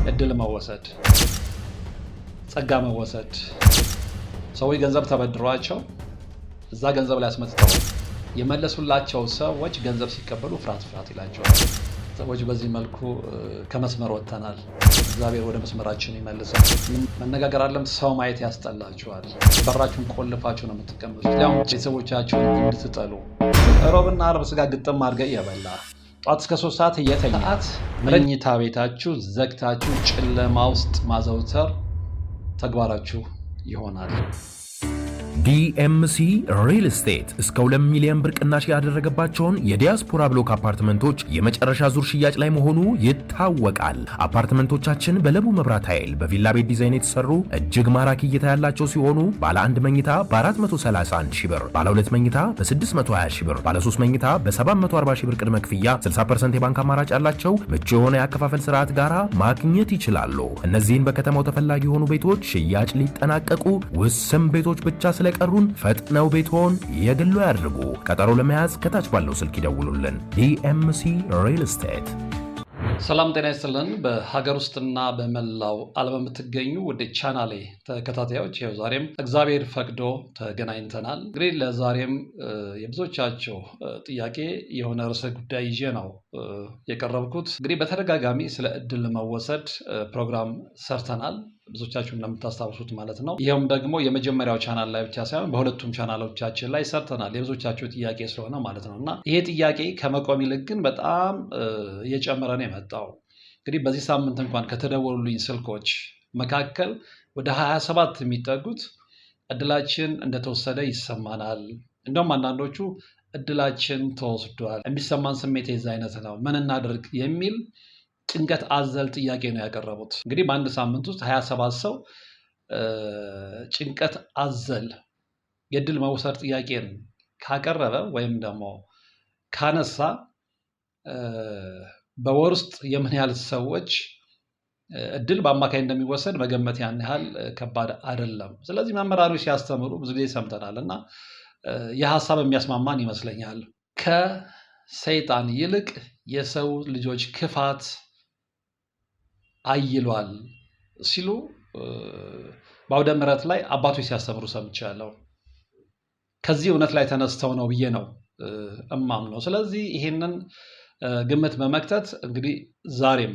እድል መወሰድ፣ ጸጋ መወሰድ። ሰዎች ገንዘብ ተበድሯቸው እዛ ገንዘብ ላይ አስመጥተው የመለሱላቸው ሰዎች ገንዘብ ሲቀበሉ ፍርሃት ይላቸዋል። ሰዎች በዚህ መልኩ ከመስመር ወጥተናል። እግዚአብሔር ወደ መስመራችን ይመልሳል። መነጋገር አለም ሰው ማየት ያስጠላችኋል። በራችሁን ቆልፋችሁ ነው የምትቀመጡት። ያው ቤተሰቦቻችሁን እንድትጠሉ ሮብና ዓርብ ስጋ ግጥም አድርገህ እየበላ ጧት እስከ 3 ሰዓት እየተኛ መኝታ ቤታችሁ ዘግታችሁ ጨለማ ውስጥ ማዘውተር ተግባራችሁ ይሆናል። ዲኤምሲ ሪል ስቴት እስከ 2 ሚሊዮን ብር ቅናሽ ያደረገባቸውን የዲያስፖራ ብሎክ አፓርትመንቶች የመጨረሻ ዙር ሽያጭ ላይ መሆኑ ይታወቃል። አፓርትመንቶቻችን በለቡ መብራት ኃይል በቪላ ቤት ዲዛይን የተሰሩ እጅግ ማራኪ እይታ ያላቸው ሲሆኑ ባለ 1 መኝታ በ431 ሺህ ብር፣ ባለ 2 መኝታ በ620 ሺህ ብር፣ ባለ 3 መኝታ በ740 ሺህ ብር ቅድመ ክፍያ 60% የባንክ አማራጭ ያላቸው ምቹ የሆነ የአከፋፈል ስርዓት ጋራ ማግኘት ይችላሉ። እነዚህን በከተማው ተፈላጊ የሆኑ ቤቶች ሽያጭ ሊጠናቀቁ ውስን ቤቶች ብቻ ስለቀሩን ፈጥነው ቤትዎን የግሉ ያድርጉ። ቀጠሮ ለመያዝ ከታች ባለው ስልክ ይደውሉልን። ዲኤምሲ ሪል ስቴት። ሰላም ጤና ይስጥልን። በሀገር ውስጥና በመላው ዓለም የምትገኙ ወደ ቻናሌ ተከታታዮች ይኸው ዛሬም እግዚአብሔር ፈቅዶ ተገናኝተናል። እንግዲህ ለዛሬም የብዙዎቻቸው ጥያቄ የሆነ ርዕሰ ጉዳይ ይዤ ነው የቀረብኩት። እንግዲህ በተደጋጋሚ ስለ እድል መወሰድ ፕሮግራም ሰርተናል፣ ብዙዎቻችሁ እንደምታስታውሱት ማለት ነው። ይሄውም ደግሞ የመጀመሪያው ቻናል ላይ ብቻ ሳይሆን በሁለቱም ቻናሎቻችን ላይ ሰርተናል፣ የብዙዎቻችሁ ጥያቄ ስለሆነ ማለት ነው። እና ይሄ ጥያቄ ከመቆም ይልቅ ግን በጣም እየጨመረ ነው የመጣው። እንግዲህ በዚህ ሳምንት እንኳን ከተደወሉልኝ ስልኮች መካከል ወደ 27 የሚጠጉት እድላችን እንደተወሰደ ይሰማናል፣ እንደውም አንዳንዶቹ እድላችን ተወስዷል፣ የሚሰማን ስሜት የዛ አይነት ነው፣ ምን እናድርግ የሚል ጭንቀት አዘል ጥያቄ ነው ያቀረቡት። እንግዲህ በአንድ ሳምንት ውስጥ 27 ሰው ጭንቀት አዘል የእድል መውሰድ ጥያቄን ካቀረበ ወይም ደግሞ ካነሳ በወር ውስጥ የምን ያህል ሰዎች እድል በአማካይ እንደሚወሰድ መገመት ያን ያህል ከባድ አይደለም። ስለዚህ መምህራኖች ሲያስተምሩ ብዙ ጊዜ ሰምተናል እና የሀሳብ የሚያስማማን ይመስለኛል። ከሰይጣን ይልቅ የሰው ልጆች ክፋት አይሏል ሲሉ በአውደ ምሕረት ላይ አባቶች ሲያስተምሩ ሰምቻለሁ። ከዚህ እውነት ላይ ተነስተው ነው ብዬ ነው እማምነው። ስለዚህ ይሄንን ግምት በመክተት እንግዲህ ዛሬም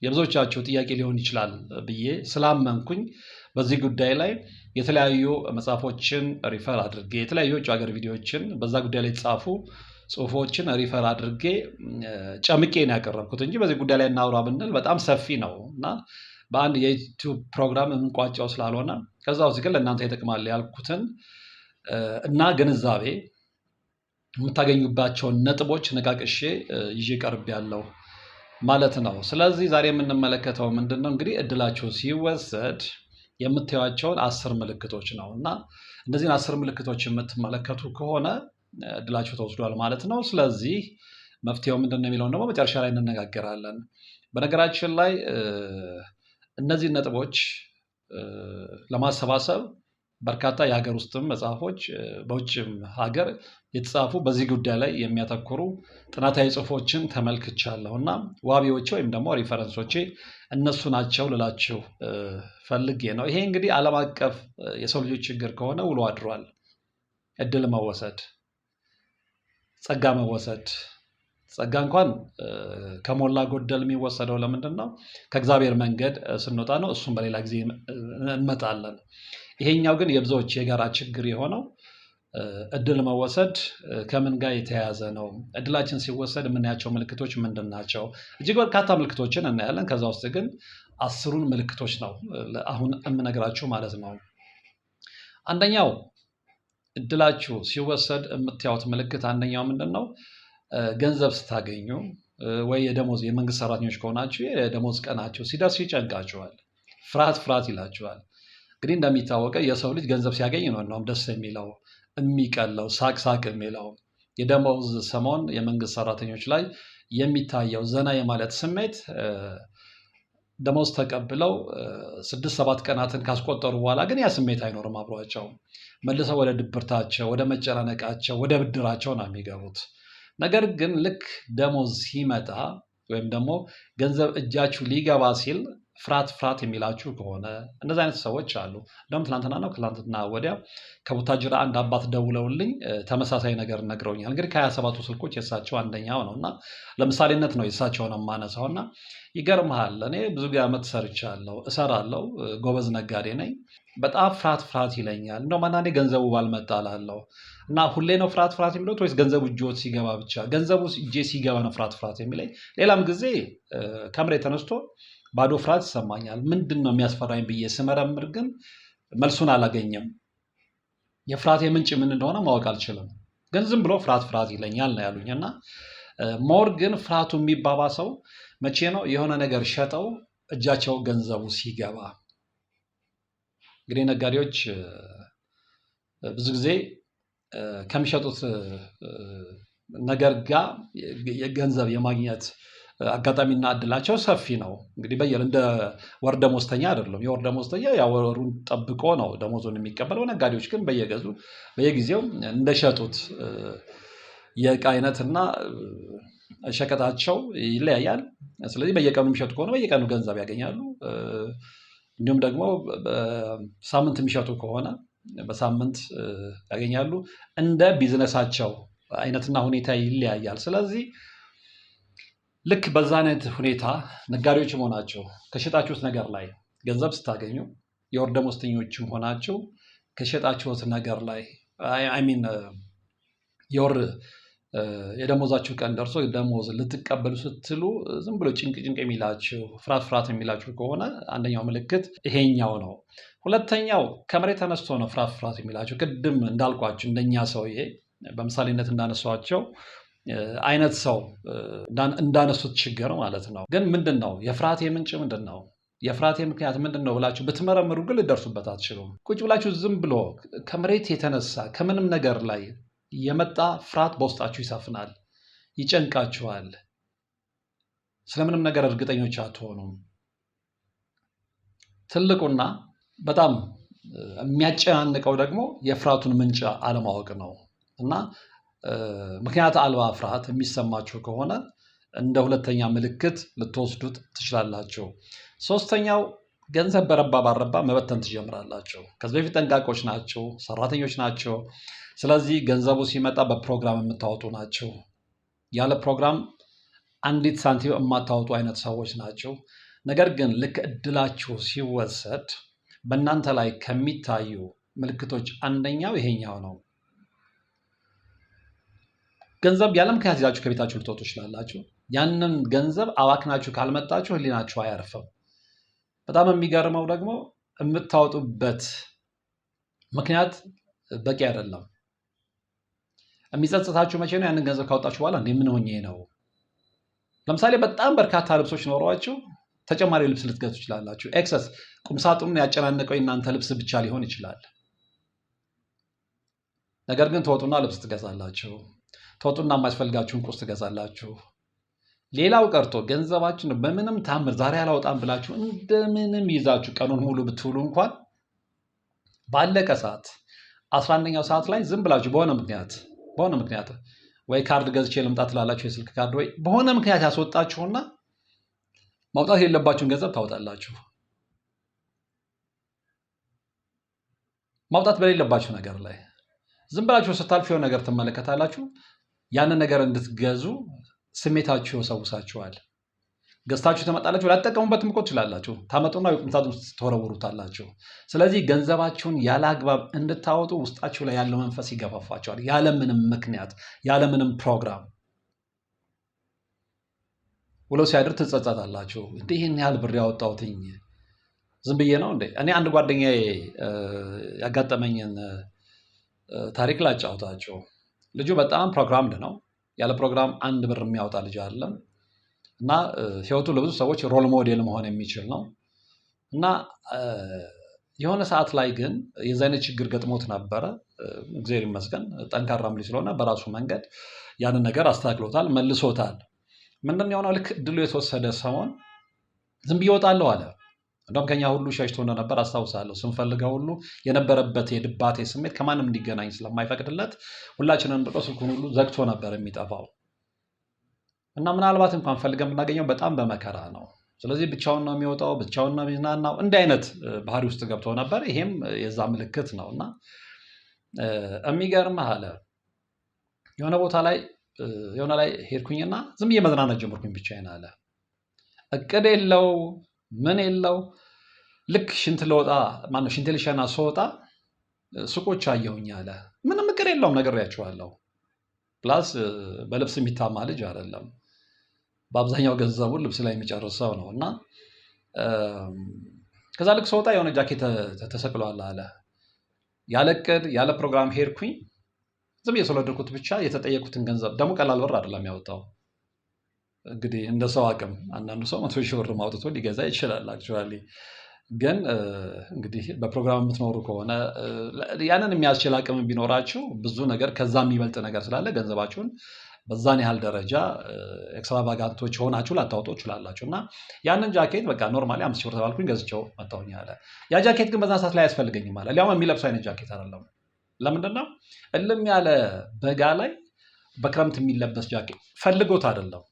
የብዙዎቻቸው ጥያቄ ሊሆን ይችላል ብዬ ስላመንኩኝ በዚህ ጉዳይ ላይ የተለያዩ መጽሐፎችን ሪፈር አድርጌ የተለያዩ የውጭ ሀገር ቪዲዮዎችን በዛ ጉዳይ ላይ የተጻፉ ጽሁፎችን ሪፈር አድርጌ ጨምቄ ነው ያቀረብኩት እንጂ በዚህ ጉዳይ ላይ እናውራ ብንል በጣም ሰፊ ነው እና በአንድ የዩቲዩብ ፕሮግራም የምንቋጫው ስላልሆነ ከዛ ውስጥ ግን ለእናንተ ይጠቅማል ያልኩትን እና ግንዛቤ የምታገኙባቸውን ነጥቦች ነቃቅሼ ይዤ ቀርብ ያለው ማለት ነው። ስለዚህ ዛሬ የምንመለከተው ምንድን ነው? እንግዲህ እድላችሁ ሲወሰድ የምታዩቸውን 10 ምልክቶች ነው እና እነዚህን 10 ምልክቶች የምትመለከቱ ከሆነ እድላችሁ ተወስዷል ማለት ነው። ስለዚህ መፍትሄው ምንድን ነው የሚለውን ደግሞ መጨረሻ ላይ እንነጋገራለን። በነገራችን ላይ እነዚህ ነጥቦች ለማሰባሰብ በርካታ የሀገር ውስጥም መጽሐፎች በውጭም ሀገር የተጻፉ በዚህ ጉዳይ ላይ የሚያተኩሩ ጥናታዊ ጽሁፎችን ተመልክቻለሁ እና ዋቢዎቼ ወይም ደግሞ ሪፈረንሶቼ እነሱ ናቸው ልላችሁ ፈልጌ ነው። ይሄ እንግዲህ ዓለም አቀፍ የሰው ልጆች ችግር ከሆነ ውሎ አድሯል። እድል መወሰድ፣ ጸጋ መወሰድ። ጸጋ እንኳን ከሞላ ጎደል የሚወሰደው ለምንድን ነው? ከእግዚአብሔር መንገድ ስንወጣ ነው። እሱም በሌላ ጊዜ እንመጣለን። ይሄኛው ግን የብዙዎች የጋራ ችግር የሆነው እድል መወሰድ ከምን ጋር የተያያዘ ነው? እድላችን ሲወሰድ የምናያቸው ምልክቶች ምንድን ናቸው? እጅግ በርካታ ምልክቶችን እናያለን። ከዛ ውስጥ ግን 10ሩን ምልክቶች ነው አሁን የምነግራችሁ ማለት ነው። አንደኛው እድላችሁ ሲወሰድ የምታዩት ምልክት አንደኛው ምንድን ነው? ገንዘብ ስታገኙ ወይ የመንግስት ሰራተኞች ከሆናችሁ የደሞዝ ቀናችሁ ሲደርስ ይጨንቃችኋል፣ ፍርሃት ይላችኋል። እንግዲህ እንደሚታወቀው የሰው ልጅ ገንዘብ ሲያገኝ ነው ደስ የሚለው የሚቀለው ሳቅ የሚለው። የደሞዝ ሰሞን የመንግስት ሰራተኞች ላይ የሚታየው ዘና የማለት ስሜት ደሞዝ ተቀብለው 6-7 ቀናትን ካስቆጠሩ በኋላ ግን ያ ስሜት አይኖርም አብሯቸው። መልሰው ወደ ድብርታቸው፣ ወደ መጨናነቃቸው፣ ወደ ብድራቸው ነው የሚገቡት። ነገር ግን ልክ ደሞዝ ሲመጣ ወይም ደግሞ ገንዘብ እጃችሁ ሊገባ ሲል ፍርሃት የሚላችሁ ከሆነ እንደዚህ አይነት ሰዎች አሉ። እንደውም ትናንትና ወዲያ ከቡታጅራ አንድ አባት ደውለውልኝ ተመሳሳይ ነገር ነግረውኛል። እንግዲህ ከ27ቱ ስልኮች የእሳቸው አንደኛው ነው እና ለምሳሌነት ነው የእሳቸውን የማነሳው እና ይገርምሃል፣ እኔ ብዙ ዓመት ሰርቻለሁ፣ እሰራለሁ፣ ጎበዝ ነጋዴ ነኝ። በጣም ፍርሃት ይለኛል። እንደውም አንዳንዴ ገንዘቡ ባልመጣ እላለሁ እና ሁሌ ነው ፍርሃት የሚሉት ወይስ ገንዘቡ እጆት ሲገባ ብቻ? ገንዘቡ እጄ ሲገባ ነው ፍርሃት የሚለኝ። ሌላም ጊዜ ከመሬት ተነስቶ ባዶ ፍርሃት ይሰማኛል። ምንድን ነው የሚያስፈራኝ ብዬ ስመረምር ግን መልሱን አላገኘም። የፍርሃቴ ምንጭ ምን እንደሆነ ማወቅ አልችልም። ግን ዝም ብሎ ፍርሃት ይለኛል ነው ያሉኝ እና ሞር ግን ፍርሃቱ የሚባባሰው መቼ ነው? የሆነ ነገር ሸጠው እጃቸው ገንዘቡ ሲገባ። እንግዲህ ነጋዴዎች ብዙ ጊዜ ከሚሸጡት ነገር ጋር የገንዘብ የማግኘት አጋጣሚና እድላቸው ሰፊ ነው። እንግዲህ እንደ ወር ደመወዝተኛ አይደለም። የወር ደመወዝተኛ ያው ወሩን ጠብቆ ነው ደመወዙን የሚቀበለው። ነጋዴዎች ግን በየጊዜው እንደሸጡት የዕቃ አይነትና ሸቀጣቸው ይለያያል። ስለዚህ በየቀኑ የሚሸጡ ከሆነ በየቀኑ ገንዘብ ያገኛሉ። እንዲሁም ደግሞ በሳምንት የሚሸጡ ከሆነ በሳምንት ያገኛሉ። እንደ ቢዝነሳቸው አይነትና ሁኔታ ይለያያል። ስለዚህ ልክ በዛ አይነት ሁኔታ ነጋዴዎች መሆናቸው ከሸጣችሁት ነገር ላይ ገንዘብ ስታገኙ፣ የወር ደመወዝተኞችም ሆናችሁ ከሸጣችሁት ነገር ላይ የወር የደሞዛችሁ ቀን ደርሶ ደሞዝ ልትቀበሉ ስትሉ ዝም ብሎ ጭንቅ የሚላችሁ ፍርሃት የሚላችሁ ከሆነ አንደኛው ምልክት ይሄኛው ነው። ሁለተኛው ከመሬት ተነስቶ ነው ፍርሃት የሚላችሁ። ቅድም እንዳልኳችሁ እንደኛ ሰውዬ በምሳሌነት እንዳነሷቸው አይነት ሰው እንዳነሱት ችግር ማለት ነው። ግን ምንድን ነው የፍርሃቴ ምንጭ ምንድን ነው? የፍርሃቴ ምክንያት ምንድን ነው ብላችሁ ብትመረምሩ ግን ልደርሱበት አትችሉም። ቁጭ ብላችሁ ዝም ብሎ ከመሬት የተነሳ ከምንም ነገር ላይ የመጣ ፍርሃት በውስጣችሁ ይሰፍናል፣ ይጨንቃችኋል። ስለምንም ነገር እርግጠኞች አትሆኑም። ትልቁና በጣም የሚያጨናንቀው ደግሞ የፍርሃቱን ምንጭ አለማወቅ ነው እና ምክንያት አልባ ፍርሃት የሚሰማችሁ ከሆነ እንደ ሁለተኛ ምልክት ልትወስዱት ትችላላችሁ። ሶስተኛው ገንዘብ በረባ ባረባ መበተን ትጀምራላችሁ። ከዚህ በፊት ጠንቃቆች ናቸው፣ ሰራተኞች ናቸው። ስለዚህ ገንዘቡ ሲመጣ በፕሮግራም የምታወጡ ናቸው። ያለ ፕሮግራም አንዲት ሳንቲም የማታወጡ አይነት ሰዎች ናቸው። ነገር ግን ልክ እድላችሁ ሲወሰድ በእናንተ ላይ ከሚታዩ ምልክቶች አንደኛው ይሄኛው ነው። ገንዘብ ያለ ምክንያት ይዛችሁ ከቤታችሁ ልትወጡ ትችላላችሁ። ያንን ገንዘብ አባክናችሁ ካልመጣችሁ ህሊናችሁ አያርፍም። በጣም የሚገርመው ደግሞ የምታወጡበት ምክንያት በቂ አይደለም። የሚጸጽታችሁ መቼ ነው? ያንን ገንዘብ ካወጣችሁ በኋላ ምን ሆኜ ነው? ለምሳሌ በጣም በርካታ ልብሶች ኖሯችሁ ተጨማሪ ልብስ ልትገዙ ትችላላችሁ። ኤክሰስ ቁምሳጥኑን ያጨናነቀው የእናንተ ልብስ ብቻ ሊሆን ይችላል። ነገር ግን ትወጡና ልብስ ትገዛላችሁ። ትወጡና የማያስፈልጋችሁን ቁስ ትገዛላችሁ። ሌላው ቀርቶ ገንዘባችን በምንም ታምር ዛሬ አላወጣም ብላችሁ እንደምንም ይዛችሁ ቀኑን ሙሉ ብትውሉ እንኳን ባለቀ ሰዓት 11ኛው ሰዓት ላይ ዝም ብላችሁ በሆነ ምክንያት ወይ ካርድ ገዝቼ ልምጣ ትላላችሁ፣ የስልክ ካርድ፣ ወይ በሆነ ምክንያት ያስወጣችሁና ማውጣት የሌለባችሁን ገንዘብ ታወጣላችሁ። ማውጣት በሌለባችሁ ነገር ላይ ዝም ብላችሁ ስታልፉ የሆነ ነገር ትመለከታላችሁ። ያንን ነገር እንድትገዙ ስሜታችሁ ይወሰውሳችኋል። ገዝታችሁ ትመጣላችሁ። ላትጠቀሙበትም እኮ ትችላላችሁ። ታመጡና የቁምሳጥን ውስጥ ትወረውሩታላችሁ። ስለዚህ ገንዘባችሁን ያለ አግባብ እንድታወጡ ውስጣችሁ ላይ ያለው መንፈስ ይገፋፋችኋል። ያለምንም ምክንያት ያለምንም ፕሮግራም ውሎ ሲያድር ትጸጸታላችሁ። እንዴ ይህን ያህል ብር ያወጣሁትኝ ዝም ብዬ ነው እንዴ? እኔ አንድ ጓደኛዬ ያጋጠመኝን ታሪክ ላጫውታችሁ። ልጁ በጣም ፕሮግራምድ ነው። ያለ ፕሮግራም አንድ ብር የሚያወጣ ልጅ አይደለም እና ህይወቱ ለብዙ ሰዎች ሮል ሞዴል መሆን የሚችል ነው እና የሆነ ሰዓት ላይ ግን የዚህ አይነት ችግር ገጥሞት ነበረ። እግዚአብሔር ይመስገን ጠንካራም ልጅ ስለሆነ በራሱ መንገድ ያንን ነገር አስተካክሎታል፣ መልሶታል። ምንድን ነው የሆነው? ልክ እድሉ የተወሰደ ሰሞን ዝም ብዬ እወጣለሁ አለ። እንደውም ከኛ ሁሉ ሸሽቶ እንደነበር አስታውሳለሁ። ስንፈልገው ሁሉ የነበረበት የድባቴ ስሜት ከማንም እንዲገናኝ ስለማይፈቅድለት ሁላችንን ብሎ ስልኩን ሁሉ ዘግቶ ነበር የሚጠፋው። እና ምናልባት እንኳን ፈልገን ብናገኘው በጣም በመከራ ነው። ስለዚህ ብቻውን ነው የሚወጣው፣ ብቻውን ነው የሚዝናናው። እንዲህ አይነት ባህሪ ውስጥ ገብቶ ነበር። ይሄም የዛ ምልክት ነው እና የሚገርምህ አለ የሆነ ቦታ ላይ የሆነ ላይ ሄድኩኝና ዝም ብዬ መዝናናት ጀመርኩኝ ብቻዬን አለ። እቅድ የለው ምን የለው። ልክ ሽንት ልወጣ ማነው ሽንት ልሸና ስወጣ ሱቆች አየሁኝ አለ። ምንም እቅድ የለውም ነግሬያችኋለሁ። ፕላስ በልብስ የሚታማ ልጅ አይደለም። በአብዛኛው ገንዘቡን ልብስ ላይ የሚጨርስ ሰው ነው እና ከዛ ልክ ስወጣ የሆነ ጃኬት ተሰቅሏል አለ። ያለ እቅድ ያለ ፕሮግራም ሄድኩኝ። ዝም ብዬ ስለወደድኩት ብቻ የተጠየቁትን ገንዘብ ደግሞ ቀላል ብር አይደለም ያወጣው። እንግዲህ እንደ ሰው አቅም አንዳንዱ ሰው 100 ሺህ ብር አውጥቶ ሊገዛ ይችላል። አክቹዋሊ ግን እንግዲህ በፕሮግራም የምትኖሩ ከሆነ ያንን የሚያስችል አቅም ቢኖራችሁ ብዙ ነገር ከዛ የሚበልጥ ነገር ስላለ ገንዘባችሁን በዛን ያህል ደረጃ ኤክስትራቫጋንቶች ሆናችሁ ላታወጡ ትችላላችሁ። እና ያንን ጃኬት በቃ ኖርማሊ 5 ሺህ ብር ተባልኩኝ ገዝቼው መጣሁኝ አለ። ያ ጃኬት ግን በዛ ሰዓት ላይ አያስፈልገኝም አለ። ሊያውም የሚለብሰው አይነት ጃኬት አይደለም። ለምንድን ነው እልም ያለ በጋ ላይ በክረምት የሚለበስ ጃኬት ፈልጎት አይደለም።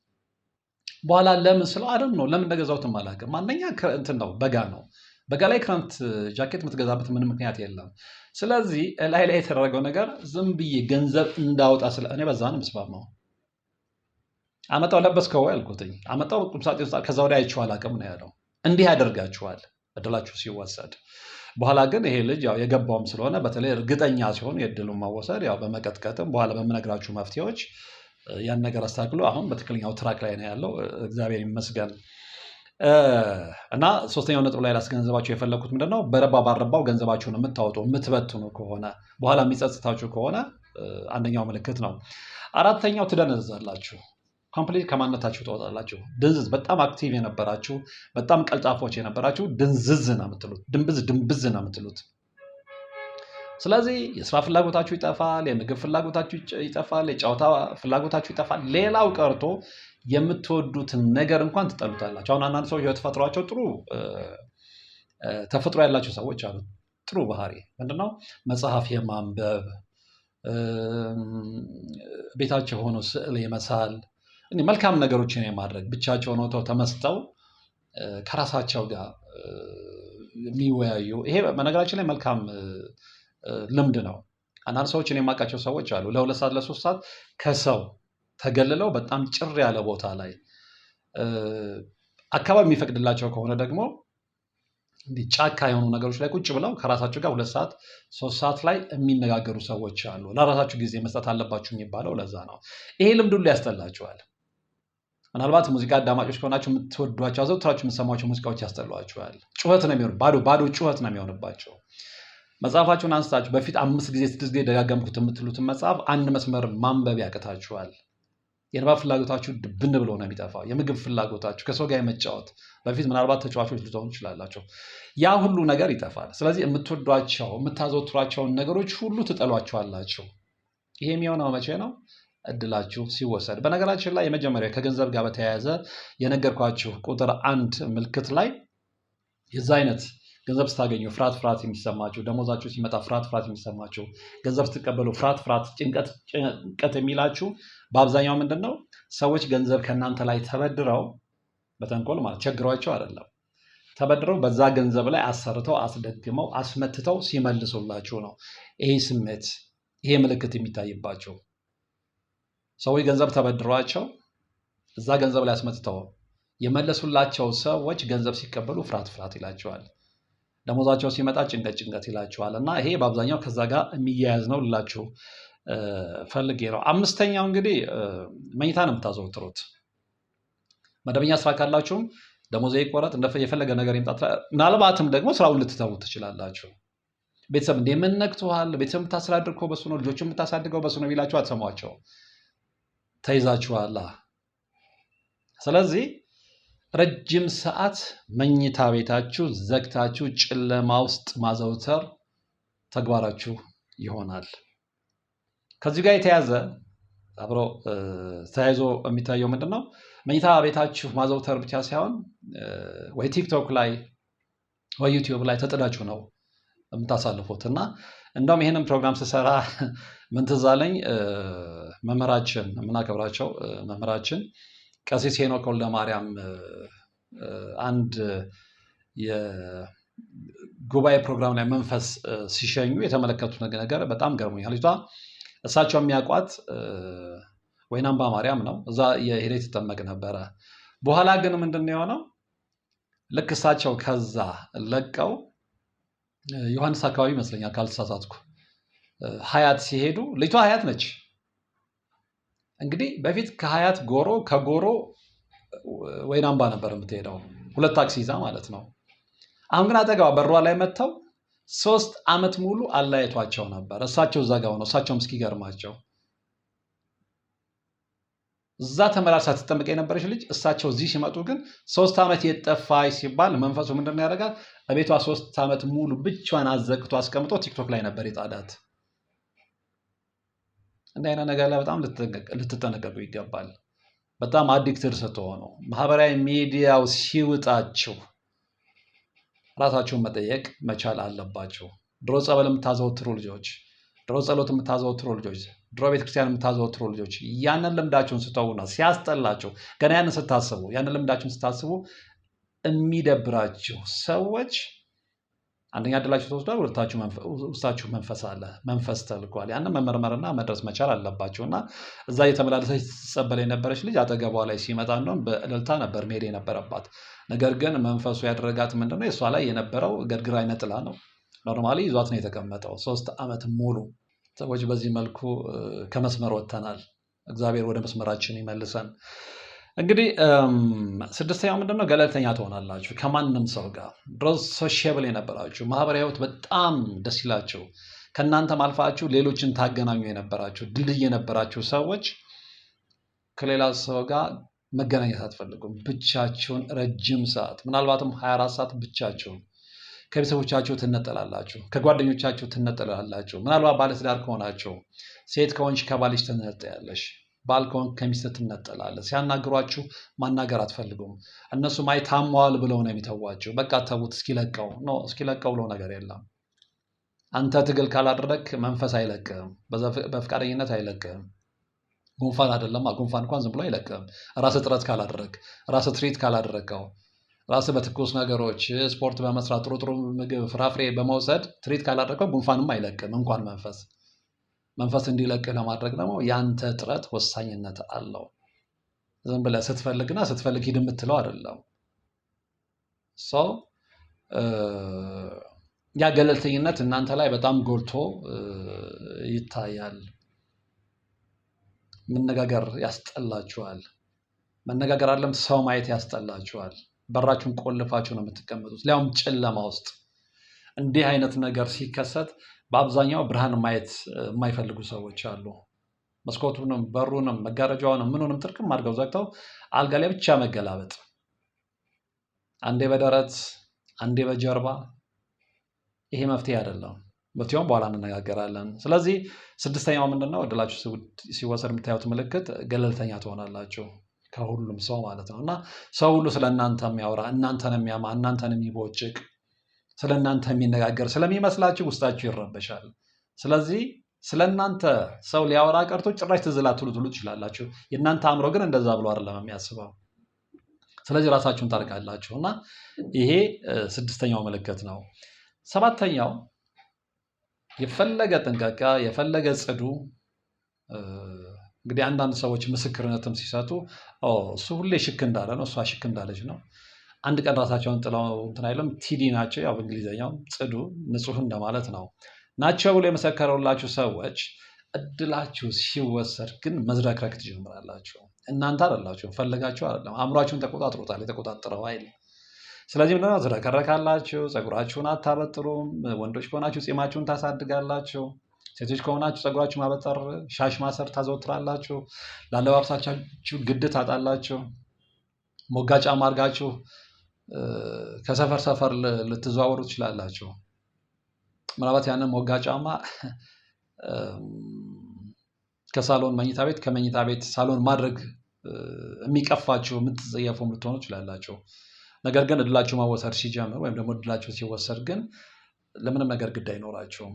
በኋላ ለምን ስለው አይደል ነው ለምን እንደገዛሁትም አላውቅም። አንደኛ እንትን ነው በጋ ነው። በጋ ላይ ክረምት ጃኬት የምትገዛበት ምንም ምክንያት የለም። ስለዚህ ላይ የተደረገው ነገር ዝም ብዬ ገንዘብ እንዳወጣ እኔ በዛ ነው የምስማማው። አመጣው ለበስከው ያልኩትኝ አመጣው ቁምሳጥን ውስጥ ከዛ ወዲያ አይቼው አላውቅም ነው ያለው። እንዲህ ያደርጋችኋል እድላችሁ ሲወሰድ። በኋላ ግን ይሄ ልጅ ያው የገባውም ስለሆነ በተለይ እርግጠኛ ሲሆን የእድሉን መወሰድ ያው በመቀጥቀጥም በኋላ በምነግራችሁ መፍትሄዎች ያን ነገር አስተካክሎ አሁን በትክክለኛው ትራክ ላይ ነው ያለው። እግዚአብሔር ይመስገን። እና ሶስተኛው ነጥብ ላይ ላስገንዘባችሁ የፈለኩት ምንድነው በረባ ባረባው ገንዘባችሁን የምታወጡ የምትበትኑ ከሆነ በኋላ የሚጸጽታችሁ ከሆነ አንደኛው ምልክት ነው። አራተኛው ትደነዝዛላችሁ። ኮምፕሊት ከማንነታችሁ ትወጣላችሁ። ድንዝዝ በጣም አክቲቭ የነበራችሁ በጣም ቀልጣፎች የነበራችሁ ድንዝዝ ነው የምትሉት። ድንብዝ ነው የምትሉት። ስለዚህ የስራ ፍላጎታችሁ ይጠፋል፣ የምግብ ፍላጎታችሁ ይጠፋል፣ የጨዋታ ፍላጎታችሁ ይጠፋል። ሌላው ቀርቶ የምትወዱትን ነገር እንኳን ትጠሉታላችሁ። አሁን አንዳንድ ሰዎች የተፈጥሯቸው ጥሩ ተፈጥሮ ያላቸው ሰዎች አሉ። ጥሩ ባህሪ ምንድነው? መጽሐፍ የማንበብ ቤታቸው ሆኖ ስዕል የመሳል መልካም ነገሮችን የማድረግ ብቻቸውን ሆነው ተመስጠው ከራሳቸው ጋር የሚወያዩ ይሄ በነገራችን ላይ መልካም ልምድ ነው። አንዳንድ ሰዎችን የማውቃቸው ሰዎች አሉ ለ2 ሰዓት ለ3 ሰዓት ከሰው ተገልለው በጣም ጭር ያለ ቦታ ላይ አካባቢ የሚፈቅድላቸው ከሆነ ደግሞ እንዲህ ጫካ የሆኑ ነገሮች ላይ ቁጭ ብለው ከራሳቸው ጋር 2 ሰዓት 3 ሰዓት ላይ የሚነጋገሩ ሰዎች አሉ። ለራሳችሁ ጊዜ መስጠት አለባችሁ የሚባለው ለዛ ነው። ይሄ ልምድ ሁሉ ያስጠላችኋል። ምናልባት ሙዚቃ አዳማጮች ከሆናችሁ የምትወዷቸው አዘውትራችሁ የምትሰሟቸው ሙዚቃዎች ያስጠሏችኋል። ጩኸት ነው የሚሆን ባዶ ጩኸት ነው የሚሆንባቸው። መጽሐፋችሁን አንስታችሁ በፊት 5 ጊዜ 6 ጊዜ ደጋገምኩት የምትሉትን መጽሐፍ አንድ መስመር ማንበብ ያቅታችኋል። የንባብ ፍላጎታችሁ ድብን ብሎ ነው የሚጠፋው። የምግብ ፍላጎታችሁ ከሰው ጋር የመጫወት በፊት ምናልባት ተጫዋቾች ልትሆኑ ትችላላችሁ። ያ ሁሉ ነገር ይጠፋል። ስለዚህ የምትወዷቸው የምታዘወትሯቸውን ነገሮች ሁሉ ትጠሏቸዋላችሁ። ይሄ የሚሆነው መቼ ነው? እድላችሁ ሲወሰድ። በነገራችን ላይ የመጀመሪያ ከገንዘብ ጋር በተያያዘ የነገርኳችሁ ቁጥር 1 ምልክት ላይ የዛ አይነት ገንዘብ ስታገኙ ፍርሃት የሚሰማችሁ፣ ደሞዛችሁ ሲመጣ ፍርሃት የሚሰማችሁ፣ ገንዘብ ስትቀበሉ ፍርሃት ጭንቀት የሚላችሁ በአብዛኛው ምንድን ነው? ሰዎች ገንዘብ ከእናንተ ላይ ተበድረው በተንኮል ማለት ቸግሯቸው አይደለም፣ ተበድረው በዛ ገንዘብ ላይ አሰርተው አስደግመው አስመትተው ሲመልሱላችሁ ነው ይሄ ስሜት ይሄ ምልክት የሚታይባቸው። ሰዎች ገንዘብ ተበድሯቸው እዛ ገንዘብ ላይ አስመትተው የመለሱላቸው ሰዎች ገንዘብ ሲቀበሉ ፍርሃት ይላቸዋል። ደሞዛቸው ሲመጣ ጭንቀት ይላቸዋል። እና ይሄ በአብዛኛው ከዛ ጋር የሚያያዝ ነው ልላችሁ ፈልጌ ነው። 5ኛው እንግዲህ መኝታ ነው የምታዘወትሩት። መደበኛ ስራ ካላችሁም ደሞዝ ይቆረጥ የፈለገ ነገር ይምጣ፣ ምናልባትም ደግሞ ስራውን ልትተዉ ትችላላችሁ። ቤተሰብ እንደምንነክተዋል ቤተሰብ የምታስተዳድር እኮ በሱ ነው፣ ልጆችን የምታሳድገው በሱ ነው ቢላችሁ አትሰሟቸው፣ ተይዛችኋላ። ስለዚህ ረጅም ሰዓት መኝታ ቤታችሁ ዘግታችሁ ጨለማ ውስጥ ማዘውተር ተግባራችሁ ይሆናል። ከዚህ ጋር የተያዘ አብሮ ተያይዞ የሚታየው ምንድነው? መኝታ ቤታችሁ ማዘውተር ብቻ ሳይሆን ወይ ቲክቶክ ላይ ወይ ዩቲዩብ ላይ ተጥዳችሁ ነው የምታሳልፉት። እና እንደውም ይሄንን ፕሮግራም ስሰራ ምን ትዝ አለኝ፣ መምህራችን የምናከብራቸው መምህራችን ቀሲስ ሄኖክ ወልደማርያም አንድ የጉባኤ ፕሮግራም ላይ መንፈስ ሲሸኙ የተመለከቱት ነገር በጣም ገርሞኛል። ልጅቷ እሳቸው የሚያውቋት ወይናምባ ማርያም ነው። እዛ የሄደች ትጠመቅ ነበረ። በኋላ ግን ምንድን ነው የሆነው? ልክ እሳቸው ከዛ ለቀው ዮሐንስ አካባቢ ይመስለኛል ካልተሳሳትኩ ሀያት ሲሄዱ ልጅቷ ሀያት ነች። እንግዲህ በፊት ከሀያት ጎሮ ከጎሮ ወይናምባ ነበር የምትሄደው 2 ታክሲ ይዛ ማለት ነው። አሁን ግን አጠገባ በሯ ላይ መጥተው 3 ዓመት ሙሉ አለያይቷቸው ነበር። እሳቸው እዛ ጋር ሆነው እሳቸውም እስኪገርማቸው እዛ ተመላልሳ ትጠመቅ የነበረች ልጅ እሳቸው እዚህ ሲመጡ ግን 3 ዓመት የጠፋች ሲባል መንፈሱ ምንድን ነው ያደርጋል? በቤቷ 3 ዓመት ሙሉ ብቻዋን አዘግቶ አስቀምጦ ቲክቶክ ላይ ነበር የጣዳት። እንዲህ አይነት ነገር ላይ በጣም ልትጠነቀቁ ይገባል። በጣም አዲክትድ ስትሆኑ ማህበራዊ ሚዲያው ሲውጣችሁ ራሳችሁን መጠየቅ መቻል አለባችሁ። ድሮ ጸበል የምታዘወትሩ ልጆች፣ ድሮ ጸሎት የምታዘወትሩ ልጆች፣ ድሮ ቤተክርስቲያን የምታዘወትሩ ልጆች ያንን ልምዳችሁን ስተውና ሲያስጠላችሁ ገና ያንን ልምዳችሁን ስታስቡ የሚደብራችሁ ሰዎች አንደኛ ዕድላችሁ ተወስዷል፣ ውስጣችሁ መንፈስ አለ፣ መንፈስ ተልኳል። ያንን መመርመርና መድረስ መቻል አለባችሁ። እና እዛ እየተመላለሰች ስትጸበል የነበረች ልጅ አጠገቧ ላይ ሲመጣ እንደውም በእልልታ ነበር መሄድ የነበረባት። ነገር ግን መንፈሱ ያደረጋት ምንድነው? የእሷ ላይ የነበረው ገድግራ አይነ ጥላ ነው። ኖርማሊ ይዟት ነው የተቀመጠው 3 ዓመት ሙሉ። ሰዎች በዚህ መልኩ ከመስመር ወጥተናል። እግዚአብሔር ወደ መስመራችን ይመልሰን። እንግዲህ 6ኛው ምንድነው? ገለልተኛ ትሆናላችሁ ከማንም ሰው ጋር። ድሮ ሶሺየብል የነበራችሁ ማህበራዊ ህይወት በጣም ደስ ይላችሁ ከእናንተም አልፋችሁ ሌሎችን ታገናኙ የነበራችሁ ድልድይ የነበራችሁ ሰዎች ከሌላ ሰው ጋር መገናኘት አትፈልጉም። ብቻችሁን ረጅም ሰዓት ምናልባትም 24 ሰዓት ብቻችሁን ከቤተሰቦቻችሁ ትነጠላላችሁ፣ ከጓደኞቻችሁ ትነጠላላችሁ። ምናልባት ባለትዳር ከሆናችሁ ሴት ከሆንሽ ከባልሽ ትነጠያለሽ፣ ባል ከሆንክ ከሚስት ትነጠላለህ። ሲያናግሯችሁ ማናገር አትፈልጉም። እነሱም አይ ታሟል ብለው ነው የሚተዋችሁ። በቃ ተዉት እስኪለቀው ነው። እስኪለቀው ብለው ነገር የለም። አንተ ትግል ካላደረግ መንፈስ አይለቅም፣ በፍቃደኝነት አይለቅም። ጉንፋን አይደለም፣ ጉንፋን እንኳን ዝም ብሎ አይለቅም። ራስህ ጥረት ካላደረግ፣ ራስህ ትሪት ካላደረገው፣ ራስህ በትኩስ ነገሮች ስፖርት በመስራት ጥሩ ምግብ ፍራፍሬ በመውሰድ ትሪት ካላደረገው ጉንፋንም አይለቅም። እንኳን መንፈስ እንዲለቅህ ለማድረግ ደግሞ ያንተ ጥረት ወሳኝነት አለው። ዝም ብለህ ስትፈልግና ስትፈልግ ሂድ የምትለው አይደለም። ያ ገለልተኝነት እናንተ ላይ በጣም ጎልቶ ይታያል። መነጋገር ያስጠላችኋል። መነጋገር አይደለም ሰው ማየት ያስጠላችኋል። በራችሁን ቆልፋችሁ ነው የምትቀመጡት፣ ሊያውም ጨለማ ውስጥ። እንዲህ አይነት ነገር ሲከሰት በአብዛኛው ብርሃን ማየት የማይፈልጉ ሰዎች አሉ። መስኮቱንም በሩንም መጋረጃውንም ምኑንም ጥርቅም አድርገው ዘግተው አልጋ ላይ ብቻ መገላበጥ፣ አንዴ በደረት አንዴ በጀርባ። ይሄ መፍትሄ አይደለም። መፍትሄውን በኋላ እንነጋገራለን። ስለዚህ 6ኛው ምንድነው? ዕድላችሁ ሲወሰድ የምታዩት ምልክት ገለልተኛ ትሆናላችሁ ከሁሉም ሰው ማለት ነው። እና ሰው ሁሉ ስለ እናንተ የሚያወራ፣ እናንተን የሚያማ፣ እናንተን የሚቦጭቅ፣ ስለ እናንተ የሚነጋገር ስለሚመስላችሁ ውስጣችሁ ይረበሻል። ስለዚህ ስለ እናንተ ሰው ሊያወራ ቀርቶ ጭራሽ ትዝ ላትሉ ትችላላችሁ። የእናንተ አእምሮ ግን እንደዛ ብሎ አይደለም የሚያስበው። ስለዚህ ራሳችሁን ታርቃላችሁ። እና ይሄ 6ኛው ምልክት ነው። 7ኛው የፈለገ ጥንቃቄ የፈለገ ጽዱ። እንግዲህ አንዳንድ ሰዎች ምስክርነትም ሲሰጡ እሱ ሁሌ ሽክ እንዳለ ነው፣ እሷ ሽክ እንዳለች ነው። አንድ ቀን ራሳቸውን ጥለው እንትን አይልም። ቲዲ ናቸው፣ ያው በእንግሊዝኛው ጽዱ ንጹህ እንደማለት ነው ናቸው ብሎ የመሰከረውላችሁ ሰዎች እድላችሁ ሲወሰድ ግን መዝረክረክ ትጀምራላችሁ። እናንተ አይደላችሁ፣ ፈለጋችሁ አይደለም፣ አእምሯችሁን ተቆጣጥሮታል፣ የተቆጣጠረው ኃይል። ስለዚህ ምንድነው? ትዝረከረካላችሁ፣ ፀጉራችሁን አታበጥሩም። ወንዶች ከሆናችሁ ጺማችሁን ታሳድጋላችሁ። ሴቶች ከሆናችሁ ፀጉራችሁ ማበጠር፣ ሻሽ ማሰር ታዘወትራላችሁ። ላለባብሳችሁ ግድ ታጣላችሁ። ሞጋ ጫማ አድርጋችሁ ከሰፈር ሰፈር ልትዘዋወሩ ትችላላችሁ። ምናልባት ያንን ሞጋ ጫማ ከሳሎን መኝታ ቤት፣ ከመኝታ ቤት ሳሎን ማድረግ የሚቀፋችሁ የምትጸየፉ ልትሆኑ ትችላላችሁ። ነገር ግን እድላችሁ መወሰድ ሲጀምር ወይም ደግሞ እድላችሁ ሲወሰድ ግን ለምንም ነገር ግድ አይኖራችሁም።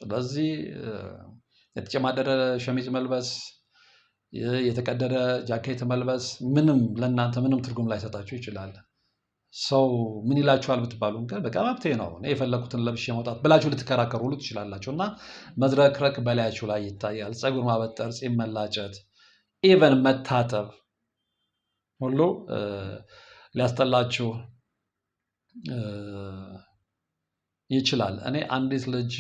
ስለዚህ የተጨማደደ ሸሚዝ መልበስ፣ የተቀደደ ጃኬት መልበስ ምንም ለእናንተ ምንም ትርጉም ላይሰጣችሁ ይችላል። ሰው ምን ይላችኋል ብትባሉ እንኳን በቃ መብቴ ነው እኔ የፈለኩትን ለብሼ መውጣት ብላችሁ ልትከራከሩ ሁሉ ትችላላችሁ። እና መዝረክረክ በላያችሁ ላይ ይታያል። ፀጉር ማበጠር፣ ፂም መላጨት፣ ኢቨን መታጠብ ሁሉ ሊያስጠላችሁ ይችላል። እኔ አንዲት ልጅ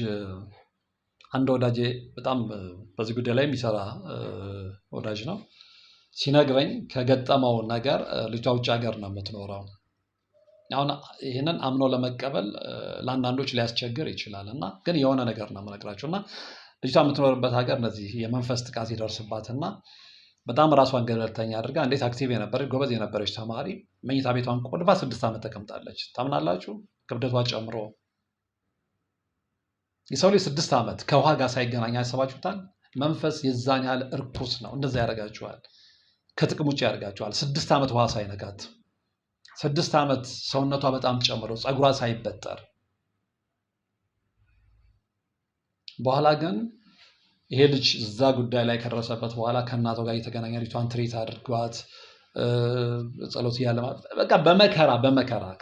አንድ ወዳጄ በጣም በዚህ ጉዳይ ላይ የሚሰራ ወዳጅ ነው ሲነግረኝ ከገጠመው ነገር ልጇ ውጭ ሀገር ነው የምትኖረው። አሁን ይህንን አምኖ ለመቀበል ለአንዳንዶች ሊያስቸግር ይችላል እና ግን የሆነ ነገር ነው የምነግራቸው እና ልጅቷ የምትኖርበት ሀገር እነዚህ የመንፈስ ጥቃት ይደርስባትና በጣም ራሷን ገለልተኛ አድርጋ እንዴት አክቲቭ የነበረች ጎበዝ የነበረች ተማሪ መኝታ ቤቷን ቆልፋ 6 ዓመት ተቀምጣለች። ታምናላችሁ? ክብደቷ ጨምሮ የሰው ልጅ 6 ዓመት ከውሃ ጋር ሳይገናኝ ያሰባችሁታል? መንፈስ የዛን ያህል እርኩስ ነው። እንደዛ ያደርጋችኋል፣ ከጥቅም ውጭ ያደርጋችኋል። 6 ዓመት ውሃ ሳይነካት 6 ዓመት ሰውነቷ በጣም ጨምሮ ፀጉሯ ሳይበጠር በኋላ ግን ይሄ ልጅ እዛ ጉዳይ ላይ ከደረሰበት በኋላ ከእናቷ ጋር እየተገናኘ ልጅቷን ትሪት አድርጓት ጸሎት እያለ በቃ በመከራ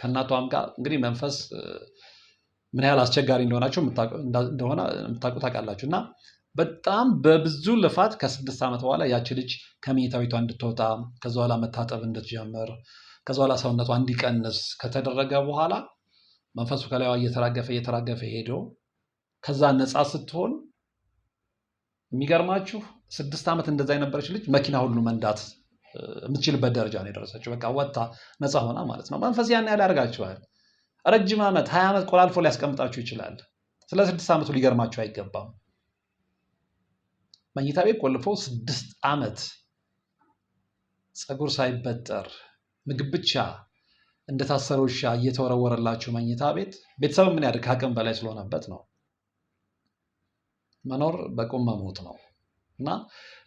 ከእናቷም ጋር እንግዲህ መንፈስ ምን ያህል አስቸጋሪ እንደሆነ የምታውቁ ታውቃላችሁ። እና በጣም በብዙ ልፋት ከ6 ዓመት በኋላ ያቺ ልጅ ከመኝታ ቤቷ እንድትወጣ ከዛ በኋላ መታጠብ እንድትጀምር ከዛ በኋላ ሰውነቷ እንዲቀንስ ከተደረገ በኋላ መንፈሱ ከላይዋ እየተራገፈ ሄዶ ከዛ ነፃ ስትሆን የሚገርማችሁ 6 ዓመት እንደዛ የነበረች ልጅ መኪና ሁሉ መንዳት የምትችልበት ደረጃ ነው የደረሰችው። በቃ ወጣ ነፃ ሆና ማለት ነው። መንፈስ ያን ያህል ያደርጋችኋል። ረጅም ዓመት 20 ዓመት ቆላልፎ ሊያስቀምጣችሁ ይችላል። ስለ 6 ዓመቱ ሊገርማችሁ አይገባም። መኝታ ቤት ቆልፎ 6 ዓመት ፀጉር ሳይበጠር ምግብ ብቻ እንደታሰረ ውሻ እየተወረወረላችሁ መኝታ ቤት ቤተሰብ ምን ያድርግ? ከአቅም በላይ ስለሆነበት ነው። መኖር በቁም መሞት ነው። እና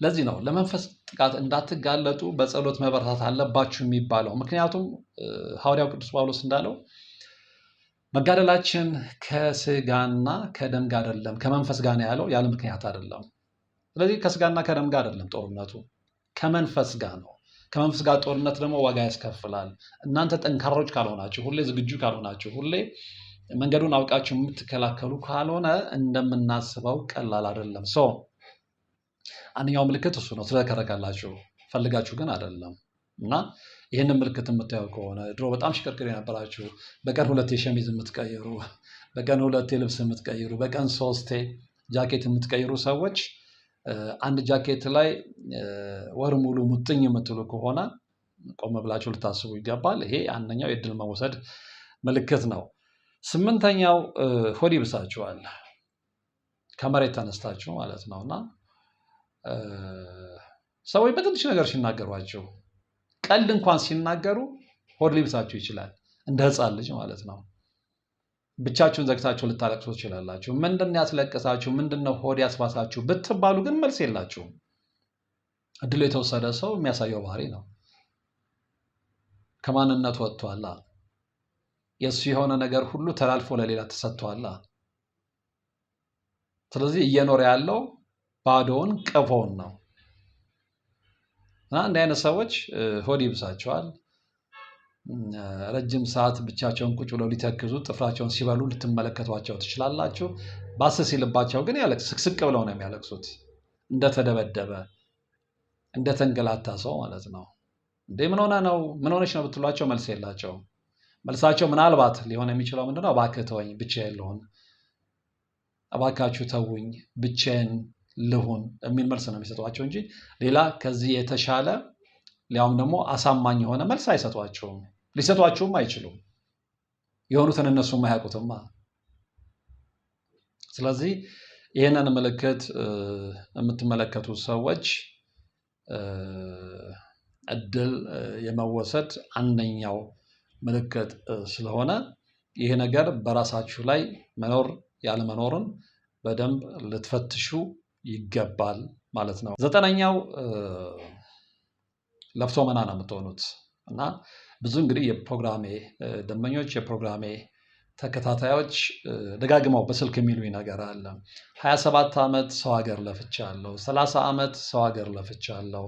ለዚህ ነው ለመንፈስ ጥቃት እንዳትጋለጡ በጸሎት መበርታት አለባችሁ የሚባለው። ምክንያቱም ሐዋርያው ቅዱስ ጳውሎስ እንዳለው መጋደላችን ከስጋና ከደም ጋር አይደለም ከመንፈስ ጋር ነው ያለው፣ ያለ ምክንያት አይደለም። ስለዚህ ከስጋና ከደም ጋር አይደለም ጦርነቱ፣ ከመንፈስ ጋር ነው። ከመንፈስ ጋር ጦርነት ደግሞ ዋጋ ያስከፍላል። እናንተ ጠንካሮች ካልሆናችሁ፣ ሁሌ ዝግጁ ካልሆናችሁ፣ ሁሌ መንገዱን አውቃችሁ የምትከላከሉ ካልሆነ እንደምናስበው ቀላል አይደለም። አንደኛው ምልክት እሱ ነው። ስለከረካላችሁ ፈልጋችሁ ግን አይደለም። እና ይህንን ምልክት የምታየው ከሆነ ድሮ በጣም ሽክርክር የነበራችሁ በቀን 2 ሸሚዝ የምትቀይሩ፣ በቀን 2 ልብስ የምትቀይሩ፣ በቀን 3 ጃኬት የምትቀይሩ ሰዎች አንድ ጃኬት ላይ ወር ሙሉ ሙጥኝ የምትሉ ከሆነ ቆም ብላችሁ ልታስቡ ይገባል። ይሄ አንደኛው የድል መውሰድ ምልክት ነው። 8ኛው ሆድ ይብሳችኋል። ከመሬት ተነስታችሁ ማለት ነው። እና ሰዎች በትንሽ ነገር ሲናገሯችሁ፣ ቀልድ እንኳን ሲናገሩ ሆድ ሊብሳችሁ ይችላል። እንደ ሕፃን ልጅ ማለት ነው። ብቻችሁን ዘግታችሁ ልታለቅሱ ትችላላችሁ። ምንድን ያስለቅሳችሁ? ምንድነው ሆድ ያስባሳችሁ ብትባሉ ግን መልስ የላችሁም። እድሉ የተወሰደ ሰው የሚያሳየው ባህሪ ነው። ከማንነት ወጥቷላ። የእሱ የሆነ ነገር ሁሉ ተላልፎ ለሌላ ተሰጥቷላ። ስለዚህ እየኖረ ያለው ባዶውን ቀፎውን ነው። እና እንዲህ አይነት ሰዎች ሆድ ይብሳቸዋል። ረጅም ሰዓት ብቻቸውን ቁጭ ብለው ሊተክዙ ጥፍራቸውን ሲበሉ ልትመለከቷቸው ትችላላችሁ። ባስ ሲልባቸው ግን ስቅስቅ ብለው ነው የሚያለቅሱት። እንደተደበደበ እንደተንገላታ ሰው ማለት ነው። እንዴ ምን ሆነ ነው ምን ሆነች ነው ብትሏቸው መልስ የላቸውም። መልሳቸው ምናልባት ሊሆን የሚችለው ምንድነው? እባክህ ተወኝ ብቻዬን ልሁን፣ እባካችሁ ተውኝ ብቻዬን ልሁን የሚል መልስ ነው የሚሰጧቸው እንጂ ሌላ ከዚህ የተሻለ ሊያውም ደግሞ አሳማኝ የሆነ መልስ አይሰጧቸውም። ሊሰጧቸውም አይችሉም። የሆኑትን እነሱም አያውቁትማ። ስለዚህ ይህንን ምልክት የምትመለከቱ ሰዎች እድል የመወሰድ አንደኛው ምልክት ስለሆነ ይህ ነገር በራሳችሁ ላይ መኖር ያለመኖርን በደንብ ልትፈትሹ ይገባል ማለት ነው። 9ኛው ለፍቶ መና ነው የምትሆኑት። እና ብዙ እንግዲህ የፕሮግራሜ ደንበኞች የፕሮግራሜ ተከታታዮች ደጋግመው በስልክ የሚሉኝ ነገር አለ። 27 ዓመት ሰው ሀገር ለፍቻለሁ፣ 30 ዓመት ሰው ሀገር ለፍቻለሁ፣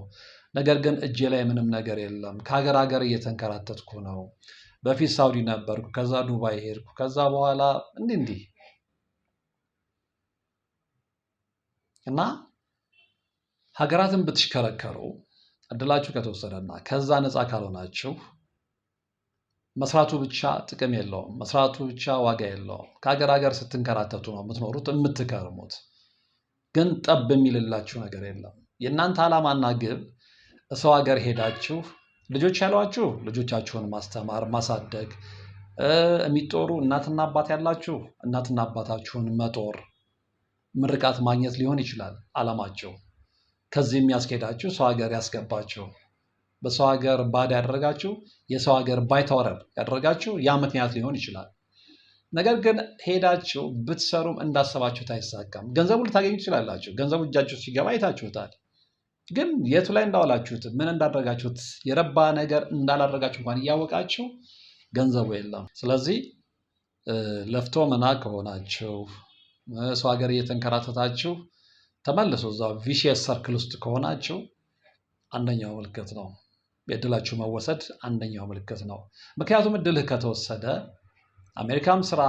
ነገር ግን እጄ ላይ ምንም ነገር የለም። ከሀገር ሀገር እየተንከራተትኩ ነው። በፊት ሳውዲ ነበርኩ፣ ከዛ ዱባይ ሄድኩ፣ ከዛ በኋላ እንዲህ እና ሀገራትን ብትሽከረከሩ እድላችሁ ከተወሰደና ከዛ ነፃ ካልሆናችሁ መስራቱ ብቻ ጥቅም የለውም። መስራቱ ብቻ ዋጋ የለውም። ከሀገር ሀገር ስትንከራተቱ ነው የምትኖሩት የምትከርሙት። ግን ጠብ የሚልላችሁ ነገር የለም። የእናንተ ዓላማና ግብ ሰው ሀገር ሄዳችሁ ልጆች ያሏችሁ ልጆቻችሁን ማስተማር፣ ማሳደግ፣ የሚጦሩ እናትና አባት ያላችሁ እናትና አባታችሁን መጦር፣ ምርቃት ማግኘት ሊሆን ይችላል ዓላማችሁ። ከዚህ የሚያስኬዳችሁ ሰው ሀገር ያስገባችሁ፣ በሰው ሀገር ባድ ያደረጋችሁ፣ የሰው ሀገር ባይተወረድ ያደረጋችሁ ያ ምክንያት ሊሆን ይችላል። ነገር ግን ሄዳችሁ ብትሰሩም እንዳሰባችሁት አይሳካም። ገንዘቡ ልታገኙ ትችላላችሁ። ገንዘቡ እጃችሁ ሲገባ አይታችሁታል። ግን የቱ ላይ እንዳዋላችሁት፣ ምን እንዳደረጋችሁት፣ የረባ ነገር እንዳላደረጋችሁ እንኳን እያወቃችሁ ገንዘቡ የለም። ስለዚህ ለፍቶ መና ከሆናችሁ ሰው ሀገር እየተንከራተታችሁ ተመልሶ እዛው ቪሺየስ ሰርክል ውስጥ ከሆናችሁ አንደኛው ምልክት ነው። የእድላችሁ መወሰድ አንደኛው ምልክት ነው። ምክንያቱም እድልህ ከተወሰደ አሜሪካም ስራ፣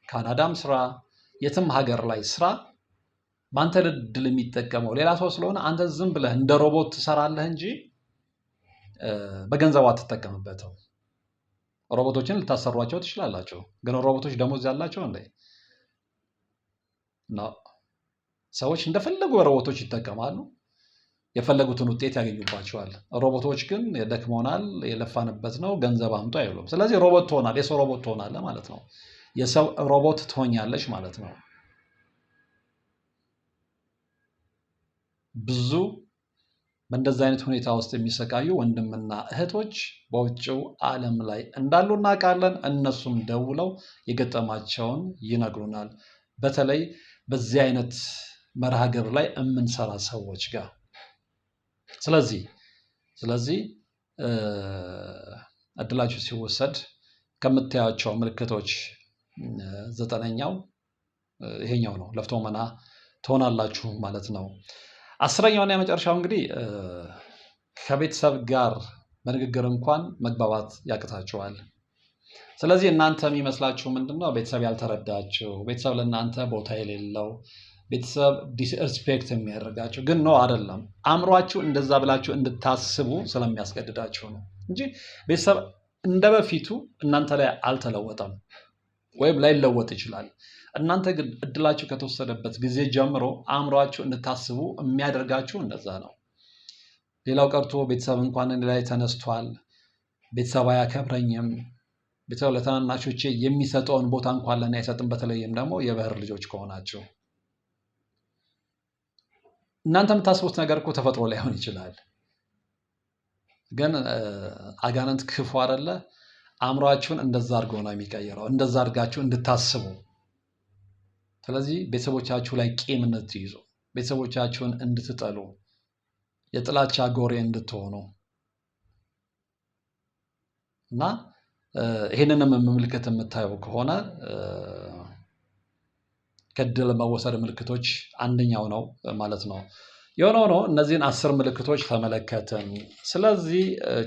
ካናዳም ስራ፣ የትም ሀገር ላይ ስራ፣ በአንተ እድል የሚጠቀመው ሌላ ሰው ስለሆነ አንተ ዝም ብለህ እንደ ሮቦት ትሰራለህ እንጂ በገንዘቡ አትጠቀምበትም። ሮቦቶችን ልታሰሯቸው ትችላላችሁ፣ ግን ሮቦቶች ደሞዝ ያላቸው እንዴ? ሰዎች እንደፈለጉ በሮቦቶች ይጠቀማሉ፣ የፈለጉትን ውጤት ያገኙባቸዋል። ሮቦቶች ግን ደክሞናል፣ የለፋንበት ነው፣ ገንዘብ አምጡ አይሉም። ስለዚህ ሮቦት ትሆናለህ፣ የሰው ሮቦት ትሆናለህ ማለት ነው። የሰው ሮቦት ትሆኛለች ማለት ነው። ብዙ በእንደዚህ አይነት ሁኔታ ውስጥ የሚሰቃዩ ወንድምና እህቶች በውጭው ዓለም ላይ እንዳሉ እናውቃለን። እነሱም ደውለው የገጠማቸውን ይነግሩናል። በተለይ በዚህ አይነት መርሃ ግብር ላይ የምንሰራ ሰዎች ጋር። ስለዚህ እድላችሁ ሲወሰድ ከምታያቸው ምልክቶች 9ኛው ይሄኛው ነው። ለፍቶ መና ትሆናላችሁ ማለት ነው። 10ኛውና የመጨረሻው እንግዲህ ከቤተሰብ ጋር በንግግር እንኳን መግባባት ያቅታችኋል። ስለዚህ እናንተ የሚመስላችሁ ምንድነው? ቤተሰብ ያልተረዳችሁ፣ ቤተሰብ ለእናንተ ቦታ የሌለው፣ ቤተሰብ ዲስሪስፔክት የሚያደርጋችሁ። ግን ነው አይደለም። አእምሯችሁ እንደዛ ብላችሁ እንድታስቡ ስለሚያስገድዳችሁ ነው እንጂ ቤተሰብ እንደ በፊቱ እናንተ ላይ አልተለወጠም ወይም ላይለወጥ ይችላል። እናንተ ግን እድላችሁ ከተወሰደበት ጊዜ ጀምሮ አእምሯችሁ እንድታስቡ የሚያደርጋችሁ እንደዛ ነው። ሌላው ቀርቶ ቤተሰብ እንኳን እኔ ላይ ተነስቷል፣ ቤተሰብ አያከብረኝም፣ ቤተሰብ ለታናናሾቼ የሚሰጠውን ቦታ እንኳን ለእኔ አይሰጥም። በተለይም ደግሞ የባህር ልጆች ከሆናችሁ እናንተ የምታስቡት ነገር እኮ ተፈጥሮ ላይሆን ይችላል። ግን አጋንንት ክፉ አይደለ? አእምሯችሁን እንደዛ አድርጎ ነው የሚቀይረው፣ እንደዛ አድርጋችሁ እንድታስቡ። ስለዚህ ቤተሰቦቻችሁ ላይ ቂም እንድትይዙ፣ ቤተሰቦቻችሁን እንድትጠሉ፣ የጥላቻ ጎሬ እንድትሆኑ እና ይህንንም መመልከት የምታየው ከሆነ ከእድል መወሰድ ምልክቶች አንደኛው ነው ማለት ነው። የሆነ ሆኖ እነዚህን 10 ምልክቶች ተመለከትን። ስለዚህ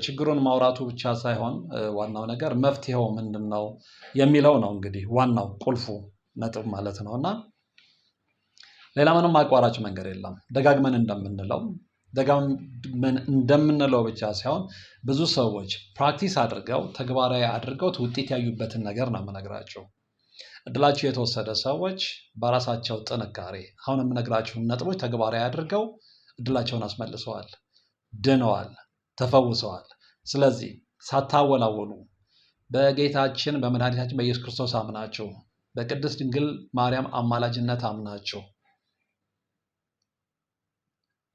ችግሩን ማውራቱ ብቻ ሳይሆን ዋናው ነገር መፍትሄው ምንድን ነው የሚለው ነው እንግዲህ ዋናው ቁልፉ ነጥብ ማለት ነው። እና ሌላ ምንም አቋራጭ መንገድ የለም። ደጋግመን እንደምንለው ብቻ ሳይሆን ብዙ ሰዎች ፕራክቲስ አድርገው ተግባራዊ አድርገው ውጤት ያዩበትን ነገር ነው የምነግራቸው። እድላቸው የተወሰደ ሰዎች በራሳቸው ጥንካሬ አሁን የምነግራችሁን ነጥቦች ተግባራዊ አድርገው እድላቸውን አስመልሰዋል፣ ድነዋል፣ ተፈውሰዋል። ስለዚህ ሳታወላወሉ በጌታችን በመድኃኒታችን በኢየሱስ ክርስቶስ አምናችሁ በቅድስት ድንግል ማርያም አማላጅነት አምናችሁ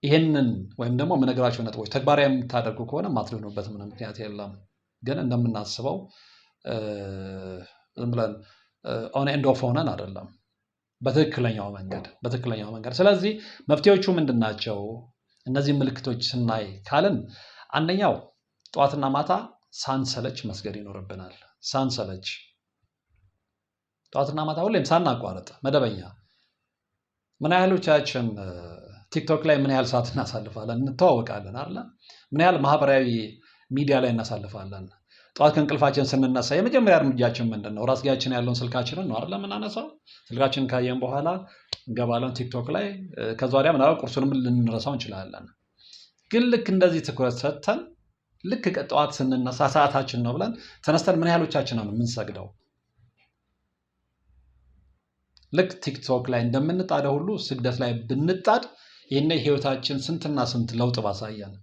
ይህንን ወይም ደግሞ የምነግራችሁ ነጥቦች ተግባራዊ የምታደርጉ ከሆነ ማትድኑበት ምንም ምክንያት የለም። ግን እንደምናስበው ዝም ብለን ኦን ኤንድ ኦፍ ሆነን አይደለም፣ በትክክለኛው መንገድ። ስለዚህ መፍትሄዎቹ ምንድን ናቸው? እነዚህ ምልክቶች ስናይ ካልን አንደኛው ጠዋትና ማታ ሳንሰለች መስገድ ይኖርብናል። ሳንሰለች ጠዋትና ማታ ሁሌም ሳናቋርጥ መደበኛ። ምን ያህሎቻችን ቲክቶክ ላይ ምን ያህል ሰዓት እናሳልፋለን? እንተዋወቃለን አይደለ? ምን ያህል ማህበራዊ ሚዲያ ላይ እናሳልፋለን? ጠዋት ከእንቅልፋችን ስንነሳ የመጀመሪያ እርምጃችን ምንድን ነው? ራስጌያችን ያለውን ስልካችንን ነው አይደለ የምናነሳው። ስልካችንን ካየን በኋላ እንገባለን ቲክቶክ ላይ። ከዛ ወዲያ ምናልባት ቁርሱንም ልንረሳው እንችላለን። ግን ልክ እንደዚህ ትኩረት ሰጥተን ልክ ጠዋት ስንነሳ ሰዓታችን ነው ብለን ተነስተን ምን ያህሎቻችን ነው የምንሰግደው? ልክ ቲክቶክ ላይ እንደምንጣደው ሁሉ ስግደት ላይ ብንጣድ ይህን ህይወታችን ስንትና ስንት ለውጥ ባሳየን።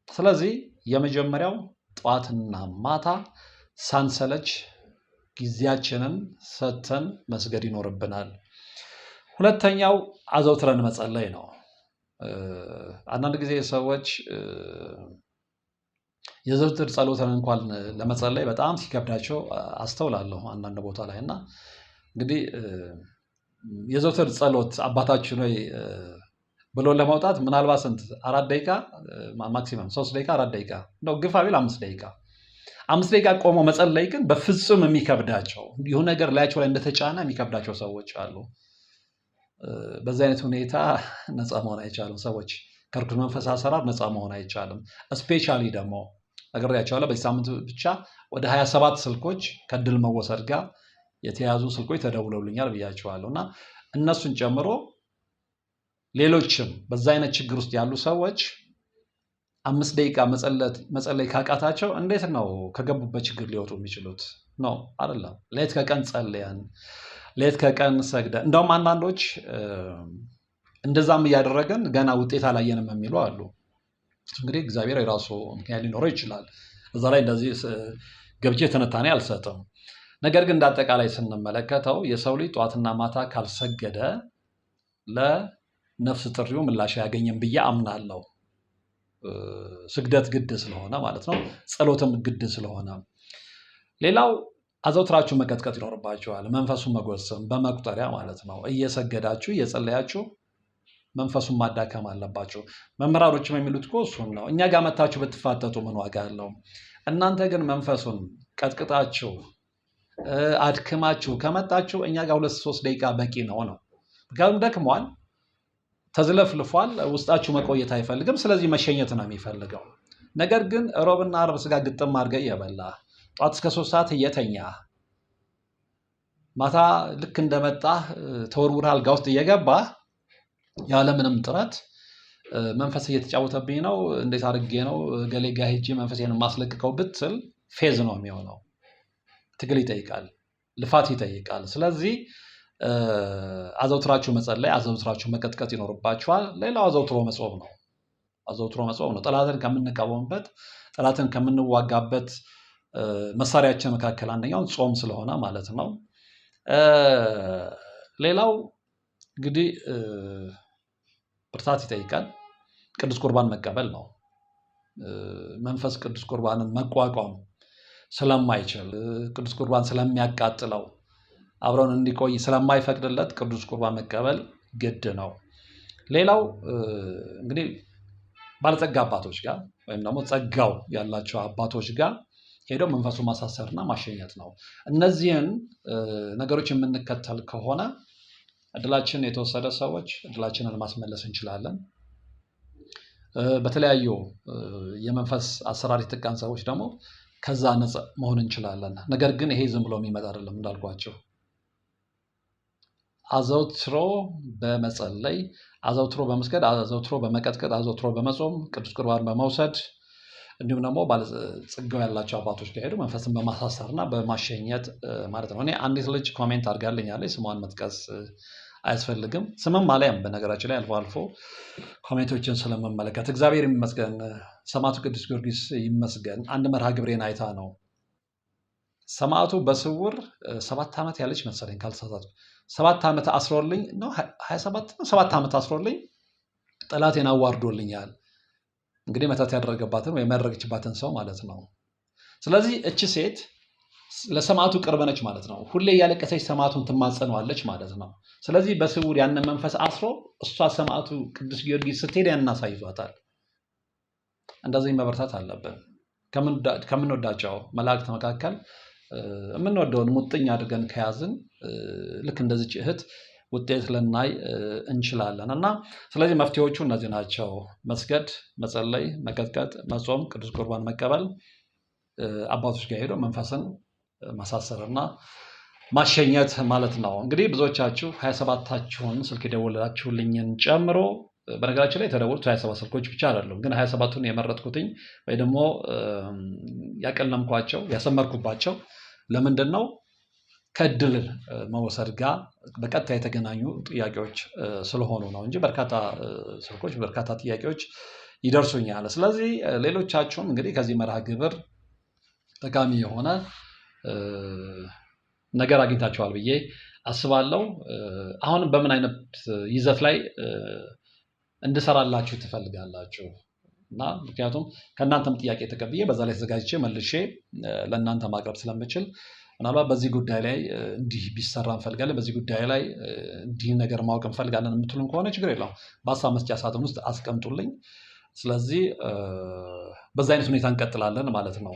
ስለዚህ የመጀመሪያው ጠዋትና ማታ ሳንሰለች ጊዜያችንን ሰጥተን መስገድ ይኖርብናል። ሁለተኛው አዘውትረን መጸለይ ነው። አንዳንድ ጊዜ ሰዎች የዘውትር ጸሎትን እንኳን ለመጸለይ በጣም ሲከብዳቸው አስተውላለሁ አንዳንድ ቦታ ላይ እና እንግዲህ የዘውትር ጸሎት አባታችን ሆይ ብሎ ለማውጣት ምናልባት ስንት 4 ደቂቃ ማክሲመም 3 ደቂቃ 4 ደቂቃ ነው፣ ግፋ ቢል 5 ደቂቃ ቆሞ መጸለይ ግን በፍጹም የሚከብዳቸው ይሁን ነገር ላያቸው ላይ እንደተጫነ የሚከብዳቸው ሰዎች አሉ። በዚህ አይነት ሁኔታ ነፃ መሆን አይቻልም። ሰዎች ከርኩስ መንፈስ አሰራር ነፃ መሆን አይቻልም። ስፔሻሊ ደግሞ ነግሬያቸዋለሁ። በዚህ ሳምንት ብቻ ወደ 27 ስልኮች ከድል መወሰድ ጋር የተያዙ ስልኮች ተደውለውልኛል ብያቸዋለሁ እና እነሱን ጨምሮ ሌሎችም በዛ አይነት ችግር ውስጥ ያሉ ሰዎች 5 ደቂቃ መጸለይ ካቃታቸው እንዴት ነው ከገቡበት ችግር ሊወጡ የሚችሉት? ነው አይደለም? ሌት ከቀን ጸልየን ሌት ከቀን ሰግደን እንደውም አንዳንዶች እንደዛም እያደረገን ገና ውጤት አላየንም የሚሉ አሉ። እንግዲህ እግዚአብሔር የራሱ ምክንያት ሊኖረው ይችላል። እዛ ላይ እንደዚህ ገብቼ ትንታኔ አልሰጥም። ነገር ግን እንዳጠቃላይ ስንመለከተው የሰው ልጅ ጠዋትና ማታ ካልሰገደ ለነፍስ ጥሪው ምላሽ አያገኝም ብዬ አምናለሁ። ስግደት ግድ ስለሆነ ማለት ነው። ጸሎትም ግድ ስለሆነ። ሌላው አዘውትራችሁ መቀጥቀጥ ይኖርባችኋል። መንፈሱን መጎሰም በመቁጠሪያ ማለት ነው። እየሰገዳችሁ እየጸለያችሁ መንፈሱን ማዳከም አለባችሁ። መምህራኖችም የሚሉት እኮ እሱን ነው። እኛ ጋር መታችሁ ብትፋጠጡ ምን ዋጋ አለው? እናንተ ግን መንፈሱን ቀጥቅጣችሁ አድክማችሁ ከመጣችሁ እኛ ጋር 2-3 ደቂቃ በቂ ነው። ምክንያቱም ደክሟል፣ ተዝለፍልፏል፣ ውስጣችሁ መቆየት አይፈልግም። ስለዚህ መሸኘት ነው የሚፈልገው። ነገር ግን ሮብና ዓርብ ስጋ ግጥም አድርገህ እየበላ ጠዋት እስከ 3 ሰዓት እየተኛ ማታ ልክ እንደመጣህ ተወርውረህ አልጋ ውስጥ እየገባህ ያለምንም ጥረት መንፈስ እየተጫወተብኝ ነው፣ እንዴት አድርጌ ነው ገሌ ጋ ሄጄ መንፈሴን ማስለቅቀው ብትል ፌዝ ነው የሚሆነው። ትግል ይጠይቃል፣ ልፋት ይጠይቃል። ስለዚህ አዘውትራችሁ መጸለይ፣ አዘውትራችሁ መቀጥቀጥ ይኖርባችኋል። ሌላው አዘውትሮ መጾም ነው። ጠላትን ከምንቃወምበት፣ ጠላትን ከምንዋጋበት መሳሪያችን መካከል አንደኛው ጾም ስለሆነ ማለት ነው። ሌላው እንግዲህ ብርታት ይጠይቃል። ቅዱስ ቁርባን መቀበል ነው። መንፈስ ቅዱስ ቁርባንን መቋቋም ስለማይችል፣ ቅዱስ ቁርባን ስለሚያቃጥለው፣ አብረውን እንዲቆይ ስለማይፈቅድለት ቅዱስ ቁርባን መቀበል ግድ ነው። ሌላው እንግዲህ ባለጸጋ አባቶች ጋር ወይም ደግሞ ጸጋው ያላቸው አባቶች ጋር ሄደው መንፈሱ ማሳሰርና ማሸኘት ነው። እነዚህን ነገሮች የምንከተል ከሆነ እድላችን የተወሰደ ሰዎች እድላችንን ማስመለስ እንችላለን። በተለያዩ የመንፈስ አሰራር የተጠቃን ሰዎች ደግሞ ከዛ ነፃ መሆን እንችላለን። ነገር ግን ይሄ ዝም ብሎ የሚመጣ አይደለም። እንዳልኳቸው አዘውትሮ በመጸለይ፣ አዘውትሮ በመስገድ፣ አዘውትሮ በመቀጥቀጥ፣ አዘውትሮ በመጾም፣ ቅዱስ ቁርባን በመውሰድ እንዲሁም ደግሞ ባለጸጋው ያላቸው አባቶች ጋር ሄዱ መንፈስን በማሳሰርና በማሸኘት ማለት ነው። እኔ አንዲት ልጅ ኮሜንት አድርጋልኛለች። ስሟን መጥቀስ አያስፈልግም። ስምም አላየም። በነገራችን ላይ አልፎ አልፎ ኮሜንቶችን ስለመመለከት እግዚአብሔር ይመስገን፣ ሰማዕቱ ቅዱስ ጊዮርጊስ ይመስገን። አንድ መርሃ ግብሬን አይታ ነው። ሰማዕቱ በስውር 7 ዓመት ያለች መሰለኝ ካልተሳሳትኩ 7 ዓመት አስሮልኝ ነው 27 ነው 7 ዓመት አስሮልኝ ጠላቴን አዋርዶልኛል። እንግዲህ መተት ያደረገባትን ወይም ያደረገችባትን ሰው ማለት ነው። ስለዚህ እቺ ሴት ለሰማዕቱ ቅርብ ነች ማለት ነው። ሁሌ እያለቀሰች ሰማዕቱን ትማጸነዋለች ማለት ነው። ስለዚህ በስውር ያንን መንፈስ አስሮ እሷ ሰማዕቱ ቅዱስ ጊዮርጊስ ስትሄድ ያንን አሳይቷታል። እንደዚህ መበርታት አለብን። ከምንወዳቸው መላእክት መካከል የምንወደውን ሙጥኝ አድርገን ከያዝን ልክ እንደዚች እህት ውጤት ልናይ እንችላለን እና ስለዚህ መፍትሄዎቹ እነዚህ ናቸው። መስገድ፣ መጸለይ፣ መቀጥቀጥ፣ መጾም፣ ቅዱስ ቁርባን መቀበል፣ አባቶች ጋር ሄዶ መንፈስን ማሳሰርና ማሸኘት ማለት ነው። እንግዲህ ብዙዎቻችሁ 27ታችሁን ስልክ የደወላችሁልኝን ጨምሮ በነገራችን ላይ የተደወሉት 27 ስልኮች ብቻ አይደሉም። ግን 27ቱን የመረጥኩትኝ ወይ ደግሞ ያቀለምኳቸው ያሰመርኩባቸው ለምንድን ነው? ከእድል መውሰድ ጋር በቀጥታ የተገናኙ ጥያቄዎች ስለሆኑ ነው እንጂ በርካታ ስልኮች በርካታ ጥያቄዎች ይደርሱኛል። ስለዚህ ሌሎቻችሁም እንግዲህ ከዚህ መርሃ ግብር ጠቃሚ የሆነ ነገር አግኝታችኋል ብዬ አስባለሁ። አሁንም በምን አይነት ይዘት ላይ እንድሰራላችሁ ትፈልጋላችሁ? እና ምክንያቱም ከእናንተም ጥያቄ ተቀብዬ በዛ ላይ ተዘጋጅቼ መልሼ ለእናንተ ማቅረብ ስለምችል ምናልባት በዚህ ጉዳይ ላይ እንዲህ ቢሰራ እንፈልጋለን፣ በዚህ ጉዳይ ላይ እንዲህ ነገር ማወቅ እንፈልጋለን የምትሉን ከሆነ ችግር የለውም፣ በሀሳብ መስጫ ሳጥን ውስጥ አስቀምጡልኝ። ስለዚህ በዛ አይነት ሁኔታ እንቀጥላለን ማለት ነው።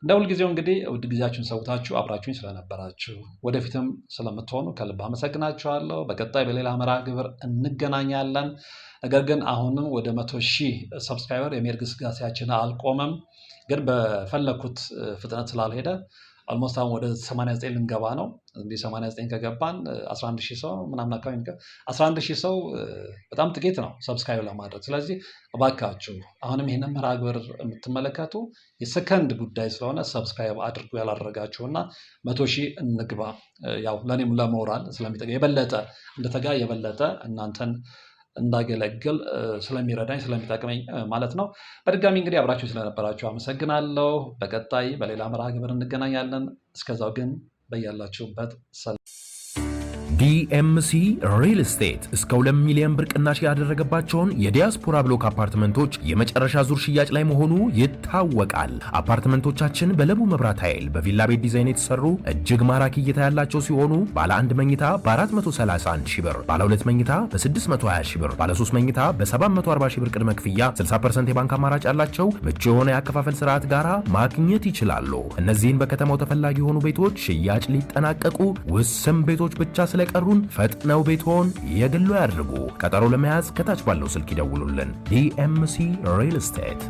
እንደ ሁልጊዜው እንግዲህ ውድ ጊዜያችሁን ሰውታችሁ አብራችሁኝ ስለነበራችሁ ወደፊትም ስለምትሆኑ ከልብ አመሰግናችኋለሁ። በቀጣይ በሌላ መርሃ ግብር እንገናኛለን። ነገር ግን አሁንም ወደ 100,000 ሰብስክራይበር የመሄድ ግስጋሴያችን አልቆመም። ግን በፈለኩት ፍጥነት ስላልሄደ አልሞስት አሁን ወደ 89 ልንገባ ነው። እንግዲህ 89 ከገባን 11,000 ሰው ምናምን አካባቢ 11,000 ሰው በጣም ጥቂት ነው ሰብስክራይብ ለማድረግ። ስለዚህ እባካችሁ አሁንም ይህንን መርሃ ግብር የምትመለከቱ የሰከንድ ጉዳይ ስለሆነ ሰብስክራይብ አድርጉ ያላደረጋችሁና 100,000 እንግባ። ያው ለእኔም ለሞራል ስለሚጠቅም የበለጠ እንደተጋ የበለጠ እናንተን እንዳገለግል ስለሚረዳኝ ስለሚጠቅመኝ ማለት ነው። በድጋሚ እንግዲህ አብራችሁ ስለነበራችሁ አመሰግናለሁ። በቀጣይ በሌላ መርሃ ግብር እንገናኛለን። እስከዛው ግን በያላችሁበት ዲኤምሲ ሪል ስቴት እስከ 2 ሚሊዮን ብር ቅናሽ ያደረገባቸውን የዲያስፖራ ብሎክ አፓርትመንቶች የመጨረሻ ዙር ሽያጭ ላይ መሆኑ ይታወቃል። አፓርትመንቶቻችን በለቡ መብራት ኃይል በቪላ ቤት ዲዛይን የተሰሩ እጅግ ማራኪ እይታ ያላቸው ሲሆኑ ባለ 1 መኝታ በ431 ሺህ ብር፣ ባለ 2 መኝታ በ620 ሺህ ብር፣ ባለ 3 መኝታ በ740 ሺህ ብር ቅድመ ክፍያ 60% የባንክ አማራጭ ያላቸው ምቹ የሆነ የአከፋፈል ስርዓት ጋራ ማግኘት ይችላሉ። እነዚህን በከተማው ተፈላጊ የሆኑ ቤቶች ሽያጭ ሊጠናቀቁ ውስን ቤቶች ብቻ ቀሩን ፈጥነው ቤትዎን የግሉ ያድርጉ። ቀጠሮ ለመያዝ ከታች ባለው ስልክ ይደውሉልን። ዲኤምሲ ሪል ስቴት